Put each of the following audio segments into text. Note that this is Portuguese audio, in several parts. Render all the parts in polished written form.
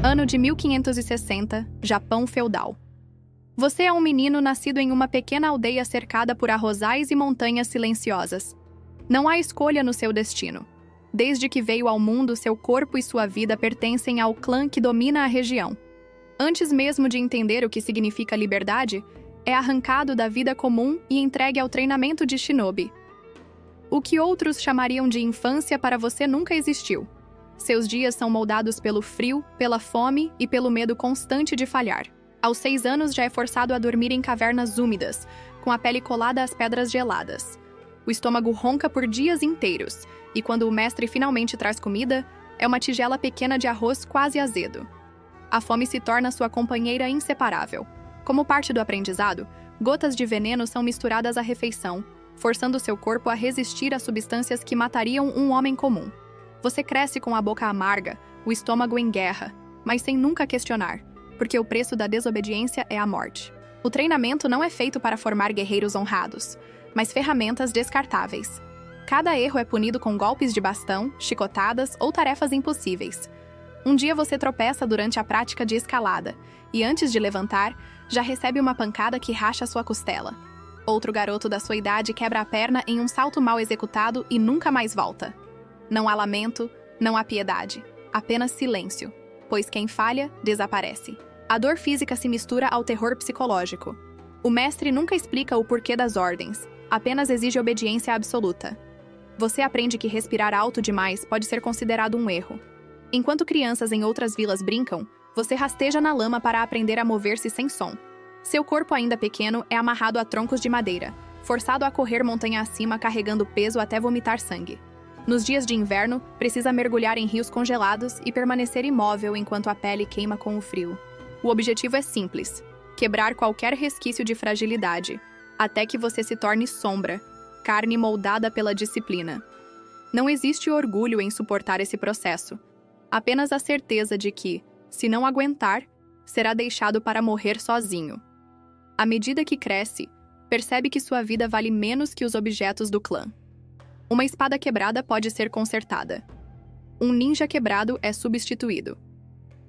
Ano de 1560, Japão feudal. Você é um menino nascido em uma pequena aldeia cercada por arrozais e montanhas silenciosas. Não há escolha no seu destino. Desde que veio ao mundo, seu corpo e sua vida pertencem ao clã que domina a região. Antes mesmo de entender o que significa liberdade, é arrancado da vida comum e entregue ao treinamento de shinobi. O que outros chamariam de infância para você nunca existiu. Seus dias são moldados pelo frio, pela fome e pelo medo constante de falhar. Aos 6 anos já é forçado a dormir em cavernas úmidas, com a pele colada às pedras geladas. O estômago ronca por dias inteiros, e quando o mestre finalmente traz comida, é uma tigela pequena de arroz quase azedo. A fome se torna sua companheira inseparável. Como parte do aprendizado, gotas de veneno são misturadas à refeição, forçando seu corpo a resistir às substâncias que matariam um homem comum. Você cresce com a boca amarga, o estômago em guerra, mas sem nunca questionar, porque o preço da desobediência é a morte. O treinamento não é feito para formar guerreiros honrados, mas ferramentas descartáveis. Cada erro é punido com golpes de bastão, chicotadas ou tarefas impossíveis. Um dia você tropeça durante a prática de escalada, e antes de levantar, já recebe uma pancada que racha sua costela. Outro garoto da sua idade quebra a perna em um salto mal executado e nunca mais volta. Não há lamento, não há piedade, apenas silêncio, pois quem falha, desaparece. A dor física se mistura ao terror psicológico. O mestre nunca explica o porquê das ordens, apenas exige obediência absoluta. Você aprende que respirar alto demais pode ser considerado um erro. Enquanto crianças em outras vilas brincam, você rasteja na lama para aprender a mover-se sem som. Seu corpo ainda pequeno é amarrado a troncos de madeira, forçado a correr montanha acima carregando peso até vomitar sangue. Nos dias de inverno, precisa mergulhar em rios congelados e permanecer imóvel enquanto a pele queima com o frio. O objetivo é simples: quebrar qualquer resquício de fragilidade, até que você se torne sombra, carne moldada pela disciplina. Não existe orgulho em suportar esse processo, apenas a certeza de que, se não aguentar, será deixado para morrer sozinho. À medida que cresce, percebe que sua vida vale menos que os objetos do clã. Uma espada quebrada pode ser consertada. Um ninja quebrado é substituído.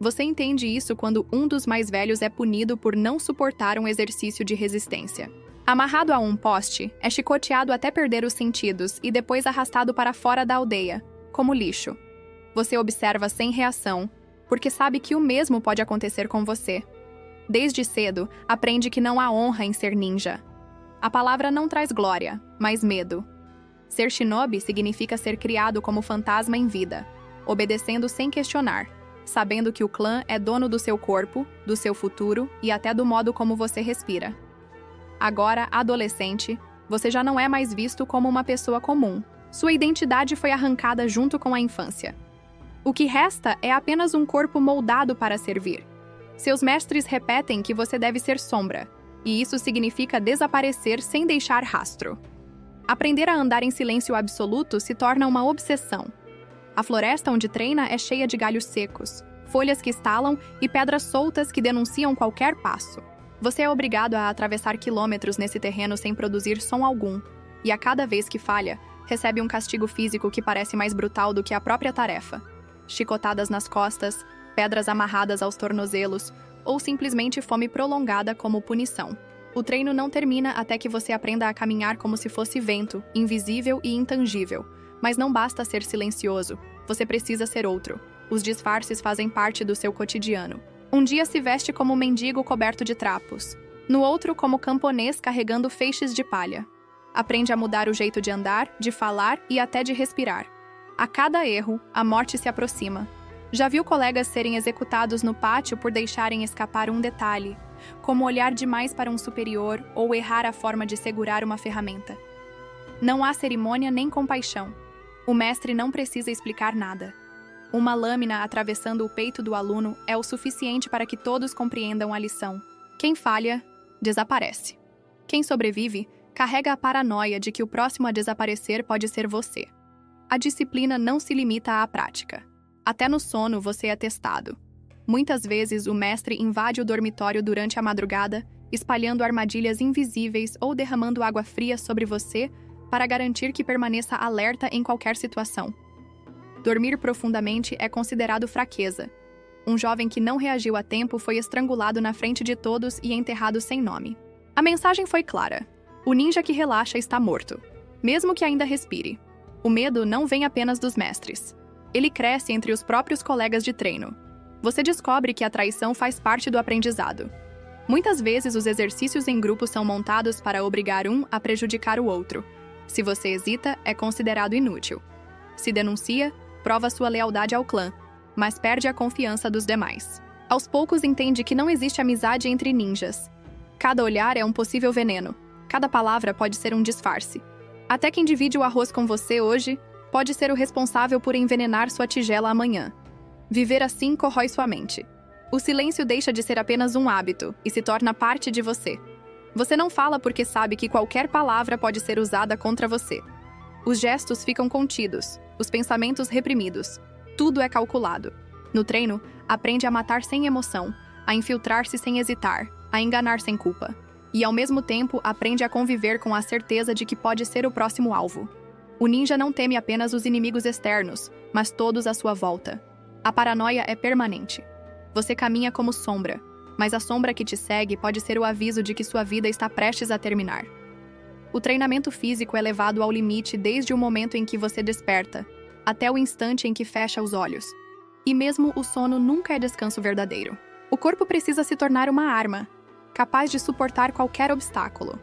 Você entende isso quando um dos mais velhos é punido por não suportar um exercício de resistência. Amarrado a um poste, é chicoteado até perder os sentidos e depois arrastado para fora da aldeia, como lixo. Você observa sem reação, porque sabe que o mesmo pode acontecer com você. Desde cedo, aprende que não há honra em ser ninja. A palavra não traz glória, mas medo. Ser shinobi significa ser criado como fantasma em vida, obedecendo sem questionar, sabendo que o clã é dono do seu corpo, do seu futuro e até do modo como você respira. Agora, adolescente, você já não é mais visto como uma pessoa comum. Sua identidade foi arrancada junto com a infância. O que resta é apenas um corpo moldado para servir. Seus mestres repetem que você deve ser sombra, e isso significa desaparecer sem deixar rastro. Aprender a andar em silêncio absoluto se torna uma obsessão. A floresta onde treina é cheia de galhos secos, folhas que estalam e pedras soltas que denunciam qualquer passo. Você é obrigado a atravessar quilômetros nesse terreno sem produzir som algum, e a cada vez que falha, recebe um castigo físico que parece mais brutal do que a própria tarefa. Chicotadas nas costas, pedras amarradas aos tornozelos, ou simplesmente fome prolongada como punição. O treino não termina até que você aprenda a caminhar como se fosse vento, invisível e intangível. Mas não basta ser silencioso, você precisa ser outro. Os disfarces fazem parte do seu cotidiano. Um dia se veste como um mendigo coberto de trapos. No outro, como camponês carregando feixes de palha. Aprende a mudar o jeito de andar, de falar e até de respirar. A cada erro, a morte se aproxima. Já viu colegas serem executados no pátio por deixarem escapar um detalhe, como olhar demais para um superior ou errar a forma de segurar uma ferramenta. Não há cerimônia nem compaixão. O mestre não precisa explicar nada. Uma lâmina atravessando o peito do aluno é o suficiente para que todos compreendam a lição. Quem falha, desaparece. Quem sobrevive, carrega a paranoia de que o próximo a desaparecer pode ser você. A disciplina não se limita à prática. Até no sono você é testado. Muitas vezes o mestre invade o dormitório durante a madrugada, espalhando armadilhas invisíveis ou derramando água fria sobre você para garantir que permaneça alerta em qualquer situação. Dormir profundamente é considerado fraqueza, um jovem que não reagiu a tempo foi estrangulado na frente de todos e enterrado sem nome. A mensagem foi clara: o ninja que relaxa está morto, mesmo que ainda respire. O medo não vem apenas dos mestres. Ele cresce entre os próprios colegas de treino. Você descobre que a traição faz parte do aprendizado. Muitas vezes os exercícios em grupo são montados para obrigar um a prejudicar o outro. Se você hesita, é considerado inútil. Se denuncia, prova sua lealdade ao clã, mas perde a confiança dos demais. Aos poucos entende que não existe amizade entre ninjas. Cada olhar é um possível veneno. Cada palavra pode ser um disfarce. Até quem divide o arroz com você hoje pode ser o responsável por envenenar sua tigela amanhã. Viver assim corrói sua mente. O silêncio deixa de ser apenas um hábito e se torna parte de você. Você não fala porque sabe que qualquer palavra pode ser usada contra você. Os gestos ficam contidos, os pensamentos reprimidos. Tudo é calculado. No treino, aprende a matar sem emoção, a infiltrar-se sem hesitar, a enganar sem culpa. E, ao mesmo tempo, aprende a conviver com a certeza de que pode ser o próximo alvo. O ninja não teme apenas os inimigos externos, mas todos à sua volta. A paranoia é permanente. Você caminha como sombra, mas a sombra que te segue pode ser o aviso de que sua vida está prestes a terminar. O treinamento físico é levado ao limite desde o momento em que você desperta, até o instante em que fecha os olhos. E mesmo o sono nunca é descanso verdadeiro. O corpo precisa se tornar uma arma, capaz de suportar qualquer obstáculo.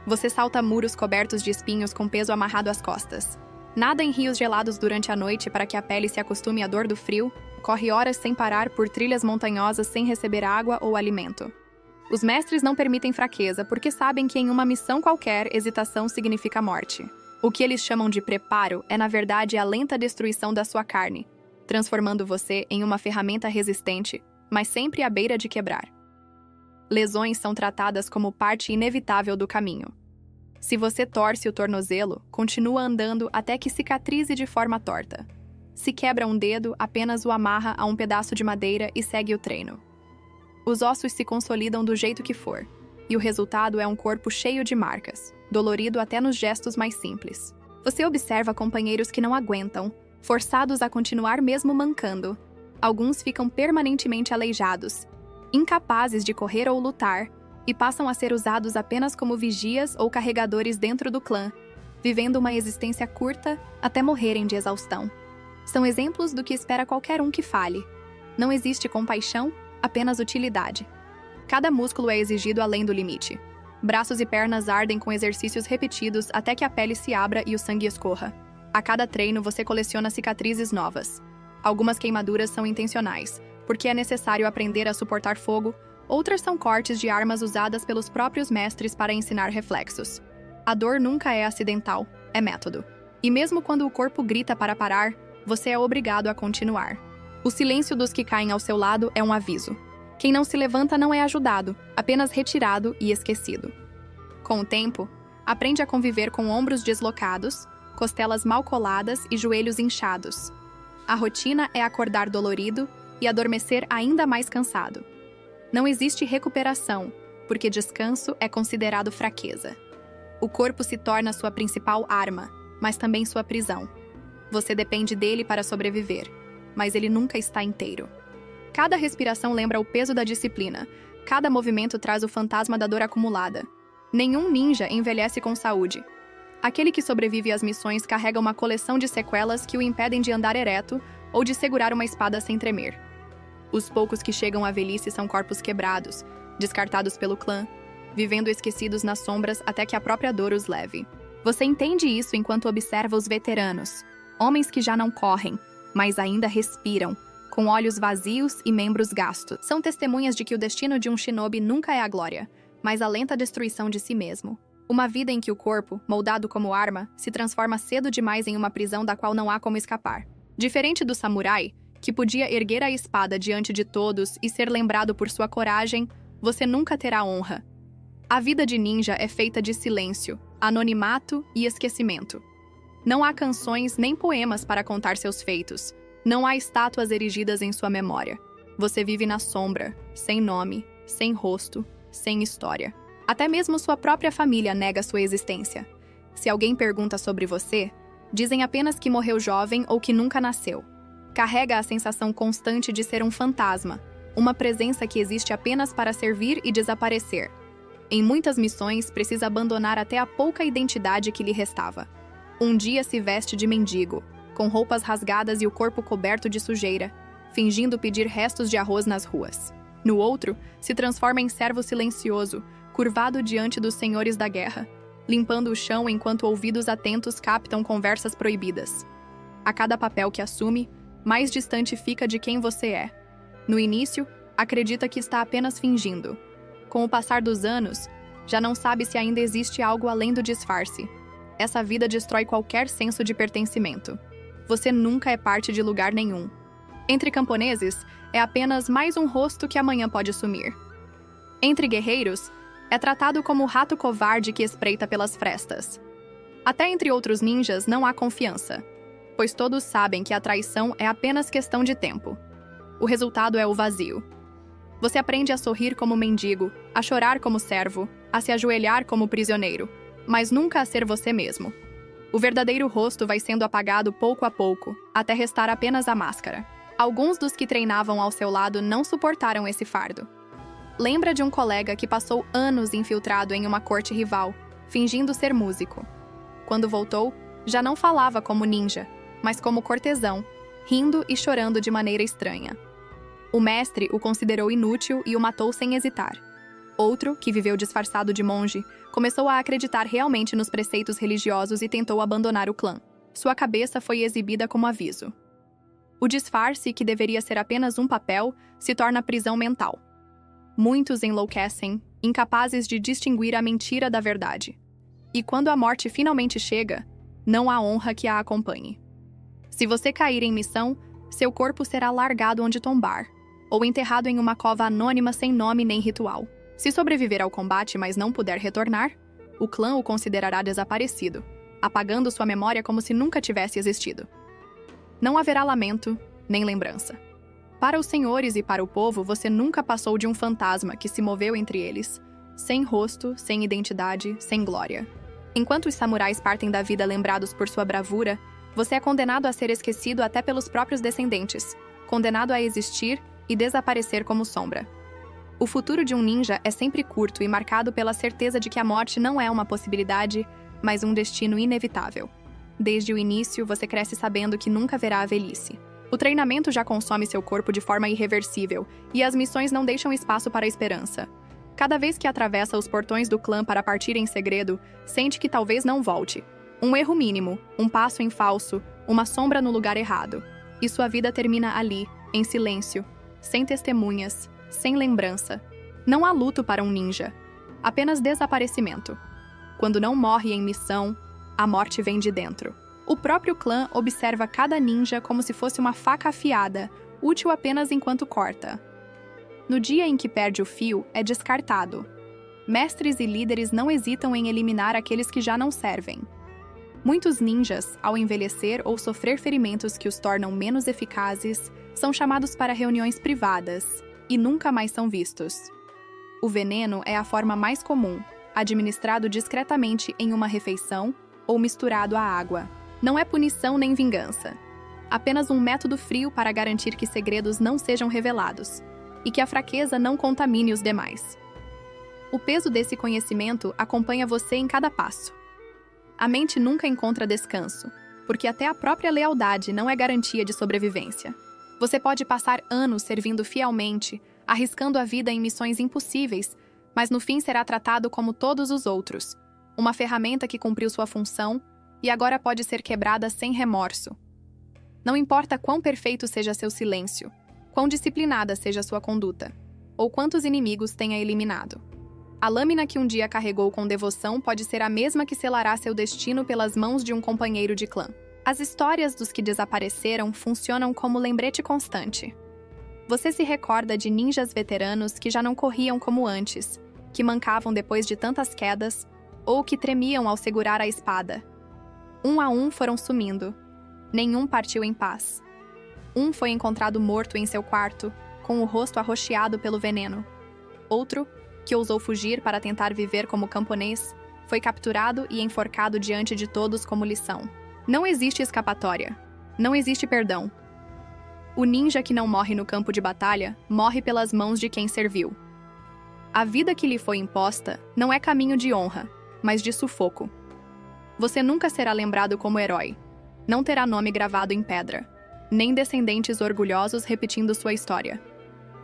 Você salta muros cobertos de espinhos com peso amarrado às costas. Nada em rios gelados durante a noite para que a pele se acostume à dor do frio, corre horas sem parar por trilhas montanhosas sem receber água ou alimento. Os mestres não permitem fraqueza porque sabem que em uma missão qualquer, hesitação significa morte. O que eles chamam de preparo é, na verdade, a lenta destruição da sua carne, transformando você em uma ferramenta resistente, mas sempre à beira de quebrar. Lesões são tratadas como parte inevitável do caminho. Se você torce o tornozelo, continua andando até que cicatrize de forma torta. Se quebra um dedo, apenas o amarra a um pedaço de madeira e segue o treino. Os ossos se consolidam do jeito que for, e o resultado é um corpo cheio de marcas, dolorido até nos gestos mais simples. Você observa companheiros que não aguentam, forçados a continuar mesmo mancando. Alguns ficam permanentemente aleijados, incapazes de correr ou lutar, e passam a ser usados apenas como vigias ou carregadores dentro do clã, vivendo uma existência curta até morrerem de exaustão. São exemplos do que espera qualquer um que fale. Não existe compaixão, apenas utilidade. Cada músculo é exigido além do limite. Braços e pernas ardem com exercícios repetidos até que a pele se abra e o sangue escorra. A cada treino, você coleciona cicatrizes novas. Algumas queimaduras são intencionais, porque é necessário aprender a suportar fogo, outras são cortes de armas usadas pelos próprios mestres para ensinar reflexos. A dor nunca é acidental, é método. E mesmo quando o corpo grita para parar, você é obrigado a continuar. O silêncio dos que caem ao seu lado é um aviso. Quem não se levanta não é ajudado, apenas retirado e esquecido. Com o tempo, aprende a conviver com ombros deslocados, costelas mal coladas e joelhos inchados. A rotina é acordar dolorido e adormecer ainda mais cansado. Não existe recuperação, porque descanso é considerado fraqueza. O corpo se torna sua principal arma, mas também sua prisão. Você depende dele para sobreviver, mas ele nunca está inteiro. Cada respiração lembra o peso da disciplina, cada movimento traz o fantasma da dor acumulada. Nenhum ninja envelhece com saúde. Aquele que sobrevive às missões carrega uma coleção de sequelas que o impedem de andar ereto ou de segurar uma espada sem tremer. Os poucos que chegam à velhice são corpos quebrados, descartados pelo clã, vivendo esquecidos nas sombras até que a própria dor os leve. Você entende isso enquanto observa os veteranos, homens que já não correm, mas ainda respiram, com olhos vazios e membros gastos. São testemunhas de que o destino de um shinobi nunca é a glória, mas a lenta destruição de si mesmo. Uma vida em que o corpo, moldado como arma, se transforma cedo demais em uma prisão da qual não há como escapar. Diferente do samurai, que podia erguer a espada diante de todos e ser lembrado por sua coragem, você nunca terá honra. A vida de ninja é feita de silêncio, anonimato e esquecimento. Não há canções nem poemas para contar seus feitos. Não há estátuas erigidas em sua memória. Você vive na sombra, sem nome, sem rosto, sem história. Até mesmo sua própria família nega sua existência. Se alguém pergunta sobre você, dizem apenas que morreu jovem ou que nunca nasceu. Carrega a sensação constante de ser um fantasma, uma presença que existe apenas para servir e desaparecer. Em muitas missões, precisa abandonar até a pouca identidade que lhe restava. Um dia se veste de mendigo, com roupas rasgadas e o corpo coberto de sujeira, fingindo pedir restos de arroz nas ruas. No outro, se transforma em servo silencioso, curvado diante dos senhores da guerra, limpando o chão enquanto ouvidos atentos captam conversas proibidas. A cada papel que assume, mais distante fica de quem você é. No início, acredita que está apenas fingindo. Com o passar dos anos, já não sabe se ainda existe algo além do disfarce. Essa vida destrói qualquer senso de pertencimento. Você nunca é parte de lugar nenhum. Entre camponeses, é apenas mais um rosto que amanhã pode sumir. Entre guerreiros, é tratado como o rato covarde que espreita pelas frestas. Até entre outros ninjas não há confiança, pois todos sabem que a traição é apenas questão de tempo. O resultado é o vazio. Você aprende a sorrir como mendigo, a chorar como servo, a se ajoelhar como prisioneiro, mas nunca a ser você mesmo. O verdadeiro rosto vai sendo apagado pouco a pouco, até restar apenas a máscara. Alguns dos que treinavam ao seu lado não suportaram esse fardo. Lembra de um colega que passou anos infiltrado em uma corte rival, fingindo ser músico. Quando voltou, já não falava como ninja, mas como cortesão, rindo e chorando de maneira estranha. O mestre o considerou inútil e o matou sem hesitar. Outro, que viveu disfarçado de monge, começou a acreditar realmente nos preceitos religiosos e tentou abandonar o clã. Sua cabeça foi exibida como aviso. O disfarce, que deveria ser apenas um papel, se torna prisão mental. Muitos enlouquecem, incapazes de distinguir a mentira da verdade. E quando a morte finalmente chega, não há honra que a acompanhe. Se você cair em missão, seu corpo será largado onde tombar, ou enterrado em uma cova anônima sem nome nem ritual. Se sobreviver ao combate, mas não puder retornar, o clã o considerará desaparecido, apagando sua memória como se nunca tivesse existido. Não haverá lamento, nem lembrança. Para os senhores e para o povo, você nunca passou de um fantasma que se moveu entre eles, sem rosto, sem identidade, sem glória. Enquanto os samurais partem da vida lembrados por sua bravura, você é condenado a ser esquecido até pelos próprios descendentes, condenado a existir e desaparecer como sombra. O futuro de um ninja é sempre curto e marcado pela certeza de que a morte não é uma possibilidade, mas um destino inevitável. Desde o início, você cresce sabendo que nunca verá a velhice. O treinamento já consome seu corpo de forma irreversível, e as missões não deixam espaço para a esperança. Cada vez que atravessa os portões do clã para partir em segredo, sente que talvez não volte. Um erro mínimo, um passo em falso, uma sombra no lugar errado. E sua vida termina ali, em silêncio, sem testemunhas, sem lembrança. Não há luto para um ninja, apenas desaparecimento. Quando não morre em missão, a morte vem de dentro. O próprio clã observa cada ninja como se fosse uma faca afiada, útil apenas enquanto corta. No dia em que perde o fio, é descartado. Mestres e líderes não hesitam em eliminar aqueles que já não servem. Muitos ninjas, ao envelhecer ou sofrer ferimentos que os tornam menos eficazes, são chamados para reuniões privadas e nunca mais são vistos. O veneno é a forma mais comum, administrado discretamente em uma refeição ou misturado à água. Não é punição nem vingança. Apenas um método frio para garantir que segredos não sejam revelados e que a fraqueza não contamine os demais. O peso desse conhecimento acompanha você em cada passo. A mente nunca encontra descanso, porque até a própria lealdade não é garantia de sobrevivência. Você pode passar anos servindo fielmente, arriscando a vida em missões impossíveis, mas no fim será tratado como todos os outros, uma ferramenta que cumpriu sua função e agora pode ser quebrada sem remorso. Não importa quão perfeito seja seu silêncio, quão disciplinada seja sua conduta, ou quantos inimigos tenha eliminado. A lâmina que um dia carregou com devoção pode ser a mesma que selará seu destino pelas mãos de um companheiro de clã. As histórias dos que desapareceram funcionam como lembrete constante. Você se recorda de ninjas veteranos que já não corriam como antes, que mancavam depois de tantas quedas, ou que tremiam ao segurar a espada. Um a um foram sumindo. Nenhum partiu em paz. Um foi encontrado morto em seu quarto, com o rosto arroxeado pelo veneno. Outro, que ousou fugir para tentar viver como camponês, foi capturado e enforcado diante de todos como lição. Não existe escapatória. Não existe perdão. O ninja que não morre no campo de batalha, morre pelas mãos de quem serviu. A vida que lhe foi imposta não é caminho de honra, mas de sufoco. Você nunca será lembrado como herói. Não terá nome gravado em pedra, nem descendentes orgulhosos repetindo sua história.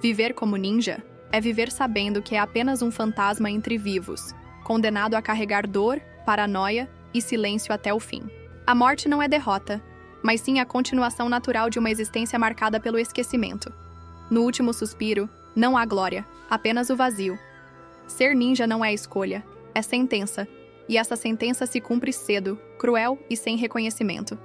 Viver como ninja é viver sabendo que é apenas um fantasma entre vivos, condenado a carregar dor, paranoia e silêncio até o fim. A morte não é derrota, mas sim a continuação natural de uma existência marcada pelo esquecimento. No último suspiro, não há glória, apenas o vazio. Ser ninja não é escolha, é sentença, e essa sentença se cumpre cedo, cruel e sem reconhecimento.